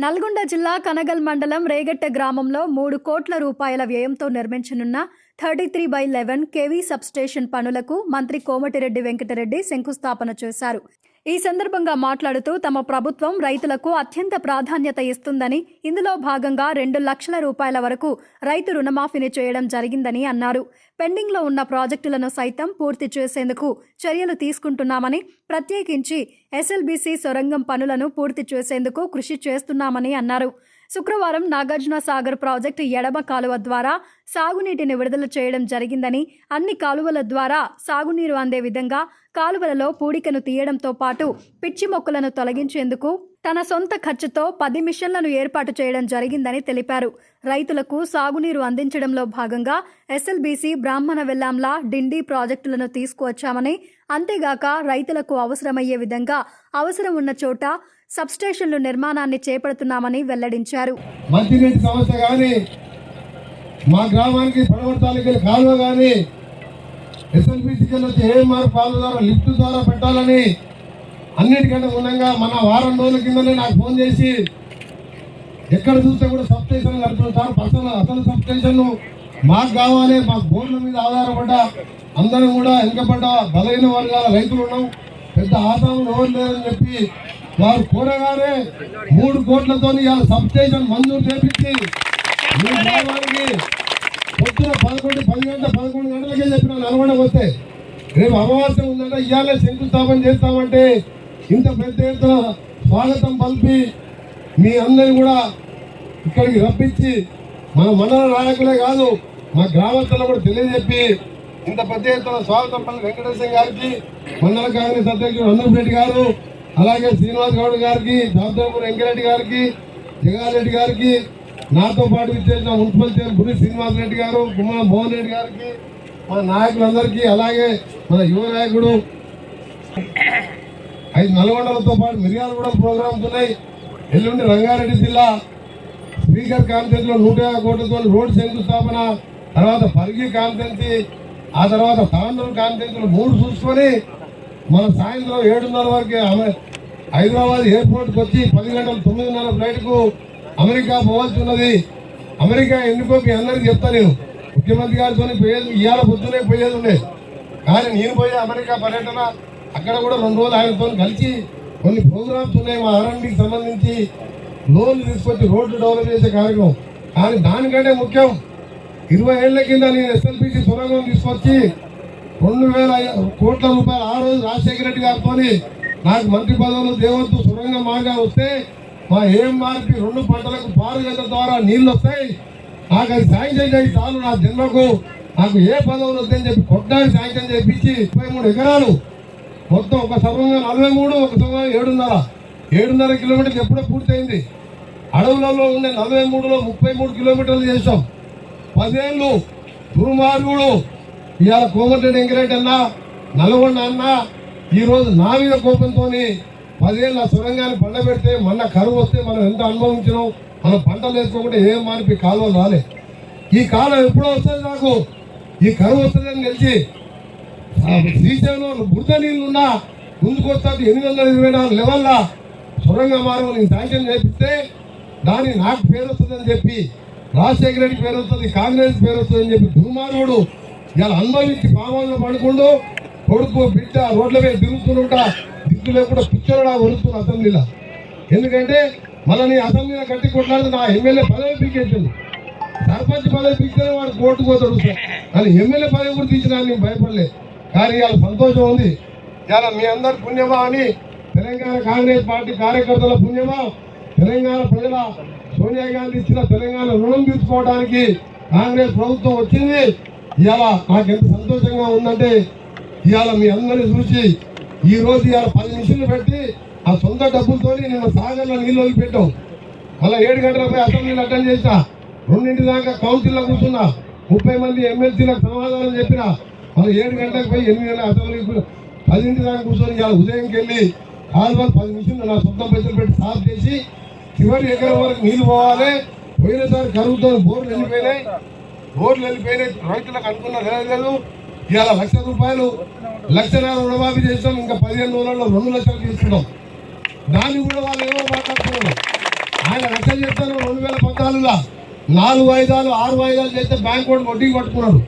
నల్గొండ జిల్లా కనగల్ మండలం రేగట్ట గ్రామంలో 3 కోట్ల రూపాయల వ్యయంతో నిర్మించనున్న 33/11 కేవీ సబ్స్టేషన్ పనులకు మంత్రి కోమటిరెడ్డి వెంకటరెడ్డి శంకుస్థాపన చేశారు. ఈ సందర్భంగా మాట్లాడుతూ తమ ప్రభుత్వం రైతులకు అత్యంత ప్రాధాన్యత ఇస్తుందని, ఇందులో భాగంగా 2 లక్షల రూపాయల వరకు రైతు రుణమాఫీని చేయడం జరిగిందని అన్నారు. పెండింగ్లో ఉన్న ప్రాజెక్టులను సైతం పూర్తి చేసేందుకు చర్యలు తీసుకుంటున్నామని, ప్రత్యేకించి ఎస్ఎల్బీసీ సొరంగం పనులను పూర్తి చేసేందుకు కృషి చేస్తున్నామని అన్నారు. శుక్రవారం నాగార్జున సాగర్ ప్రాజెక్టు ఎడమ కాలువ ద్వారా సాగునీటిని విడుదల చేయడం జరిగిందని, అన్ని కాలువల ద్వారా సాగునీరు అందే విధంగా కాలువలలో పూడికను తీయడంతో పాటు పిచ్చి మొక్కలను తొలగించేందుకు తన సొంత ఖర్చుతో 10 మిషన్లను ఏర్పాటు చేయడం జరిగిందని తెలిపారు. రైతులకు సాగునీరు అందించడంలో భాగంగా ఎస్ఎల్బీసీ బ్రాహ్మణ వెల్లాంల డిండి ప్రాజెక్టులను తీసుకువచ్చామని, అంతేగాక రైతులకు అవసరమయ్యే విధంగా అవసరం ఉన్న చోట సబ్స్టేషన్లు నిర్మాణాన్ని చేపడుతున్నామని వెల్లడించారు. మంచినీటి సమస్య కానీ, మా గ్రామానికి పడవటానికి కాలువ కానీ, ఎస్ఎల్బీసీకి వచ్చి ఏఎంఆర్ కాలువ ద్వారా లిఫ్ట్ ద్వారా పెట్టాలని అన్నిటికంటే ఉన్నంగా మన వారం రోజుల కిందనే నాకు ఫోన్ చేసి ఎక్కడ చూస్తే కూడా సబ్స్టేషన్ కడుతున్నారు. అసలు సబ్స్టేషన్ మాకు కావాలి, మాకు బోర్ల మీద ఆధారపడ్డ అందరం కూడా వెనుకబడ్డ బలహీన వర్గాల రైతులు ఉన్నాం, పెద్ద ఆసాములు ఎవరు లేరని చెప్పి వారు కోరగానే 3 కోట్లతో సబ్స్టేషన్ మంజూరు చేపించి మీ గ్రామానికి పొద్దున 11 గంటలకే చెప్పిన నల్గొండకు వస్తే రేపు అమావాస్య ఉందంటే ఇవాళ శంకుస్థాపన చేస్తామంటే ఇంత పెద్ద ఎత్తున స్వాగతం పలిపి మీ అందరినీ కూడా ఇక్కడికి రప్పించి మన మండల నాయకులే కాదు మా గ్రామస్తులను కూడా తెలియజెప్పి ఇంత పెద్ద ఎత్తున స్వాగతం పల్లి వెంకటేశ్వర గారికి, మండల కాంగ్రెస్ అధ్యక్షుడు అన్నూరెడ్డి గారు, అలాగే శ్రీనివాస్ గౌడ్ గారికి, జాబ్దాపూర్ వెంకరెడ్డి గారికి, జగారెడ్డి గారికి, నాతో పాటు ఇచ్చేసిన మున్సిపల్ చైర్మన్ గురి శ్రీనివాస్ రెడ్డి గారు, గుమ్మా మోహన్ రెడ్డి గారికి, మన నాయకులందరికీ, అలాగే మన యువ నాయకుడు 5 నల్గొండలతో పాటు మిర్యాలగూడ ప్రోగ్రామ్స్ ఉన్నాయి. ఎల్లుండి రంగారెడ్డి జిల్లా స్పీకర్ కాన్ఫరెన్స్ లో 150 కోట్లతో రోడ్ శంకుస్థాపన, తర్వాత పరిగి కాన్ఫరెన్సీ, ఆ తర్వాత తాండూరు కాన్ఫరెన్స్ 3 చూసుకొని మన సాయంత్రం 7:30 వరకు హైదరాబాద్ ఎయిర్పోర్ట్కి వచ్చి 10 గంటల 9:30 ఫ్లైట్కు అమెరికా పోవాల్సి ఉన్నది. అమెరికా ఎందుకో మీ అందరికీ చెప్తాను, ముఖ్యమంత్రి గారితో పోయేది ఇవాళ పొద్దునే పోయేది ఉండే, కానీ నేను పోయే అమెరికా పర్యటన అక్కడ కూడా 2 రోజులు ఆయనతో కలిసి కొన్ని ప్రోగ్రామ్స్ ఉన్నాయి. మా ఆర్ఎండ్కి సంబంధించి లోన్లు తీసుకొచ్చి రోడ్లు డెవలప్ చేసే కార్యక్రమం. కానీ దానికంటే ముఖ్యం 20 ఏళ్ల కింద నేను ఎస్ఎల్బీసీ సొరంగం తీసుకొచ్చి 2,000 కోట్ల రూపాయలు ఆ రోజు రాజశేఖర రెడ్డి గారితో నాకు మంత్రి పదవులు దేవత్తు సొరంగం మార్గా వస్తే మా ఏఎంఆర్పి 2 పంటలకు పారుగత ద్వారా నీళ్లు వస్తాయి, నాకు అది శాంక్షన్ చేసి చాలు, నా జన్మకు నాకు ఏ పదవులు వద్దని చెప్పి కొట్టాలి శాంక్షన్ చేయించి 33 ఎకరాలు మొత్తం ఒక సొరంగం 43, ఒక సొరంగం 7.5 కిలోమీటర్లు ఎప్పుడో పూర్తయింది. అడవులలో ఉండే 43లో 33 కిలోమీటర్లు చేసాం. 10 ఏళ్ళు దుర్మార్గుడు ఇవాళ కోమటిరెడ్డి వెంకరెడ్డి అన్న, నల్గొండ అన్న ఈరోజు నా మీద కోపంతో 10 ఏళ్ళ సొరంగాన్ని పండబెడితే మొన్న కరువు వస్తే మనం ఎంత అనుభవించినాం. మనం పంటలు వేసుకోకుండా ఏం మానిపి కాలువలు రాలే. ఈ కాలం ఎప్పుడో వస్తుంది, నాకు ఈ కరువు వస్తుందని తెలిసి శ్రీశైలంలో బురద నీళ్ళున్నా ముందుకు వస్తుంది 824 లెవెల్ల సొరంగ మార్గం నేను శాంక్షన్ చేపిస్తే దాని నాకు పేరు వస్తుందని చెప్పి, రాజశేఖర రెడ్డి పేరు వస్తుంది, కాంగ్రెస్ పేరు వస్తుందని చెప్పి దుర్మార్గుడు ఇలా అనుభవించి పామంలో పడుకుంటూ కొడుకు బిడ్డ రోడ్ల మీద తిరుగుతుంటా దిక్కు లేకుండా పిచ్చోడా వరుస్తుంది అసెంబ్లీలో. ఎందుకంటే మళ్ళీ నీ అసెంబ్లీలో గట్టి కొట్లాడితే నా ఎమ్మెల్యే పదవి పీకేసింది, సర్పంచ్ పదవి పీకితే వాడు కోర్టుకు పోతాడు. కానీ ఎమ్మెల్యే పదవి కూడా తీసినా నేను భయపడలే. కానీ ఇవాళ సంతోషం ఉంది. ఇవాళ మీ అందరి పుణ్యమా అని తెలంగాణ కాంగ్రెస్ పార్టీ కార్యకర్తల పుణ్యమా, తెలంగాణ ప్రజల సోనియా గాంధీ ఇచ్చిన తెలంగాణ రుణం తీసుకోవడానికి కాంగ్రెస్ ప్రభుత్వం వచ్చింది. ఇవాళ నాకు ఎంత సంతోషంగా ఉందంటే ఇవాళ మీ అందరినీ చూసి ఈరోజు ఇవాళ 10 మిషన్లు పెట్టి ఆ సొంత డబ్బులతో నిన్న సాగర్లో నీళ్ళు వదిలిపెట్టాం. మళ్ళీ 7 గంటలపై అసెంబ్లీలు అటెండ్ చేసిన, 2 దాకా కౌన్సిల్లో కూర్చున్నా, 30 మంది ఎమ్మెల్సీలకు సమాధానం చెప్పిన, మళ్ళీ 7 గంటలకు పోయి 8 గంటల అసెంబ్లీ 10 దాకా కూర్చొని ఇవాళ ఉదయంకి వెళ్ళి కాలువలు 10 మిషన్లు నా సొంత పైసలు పెట్టి సాఫ్ చేసి చివరి ఎకరం వరకు నీళ్ళు పోవాలి. పోయినసారి కరువుతో బోర్లు వెళ్ళిపోయినాయి, రైతులకు అనుకున్న లేదు. ఇవాళ 1,00,000 రూపాయలు 1,00,000 రుణమాఫీ చేస్తాం, ఇంకా 15 రోజులలో 2 లక్షలు తీసుకున్నాం. దాన్ని కూడా వాళ్ళు ఏమో మాట్లాడుతున్నారు. ఆయన లక్ష చేస్తాను 2014లో 4 వాయిదాలు 6 వాయిదాలు చేస్తే బ్యాంక్ వాడు వడ్డీకి పట్టుకున్నాడు.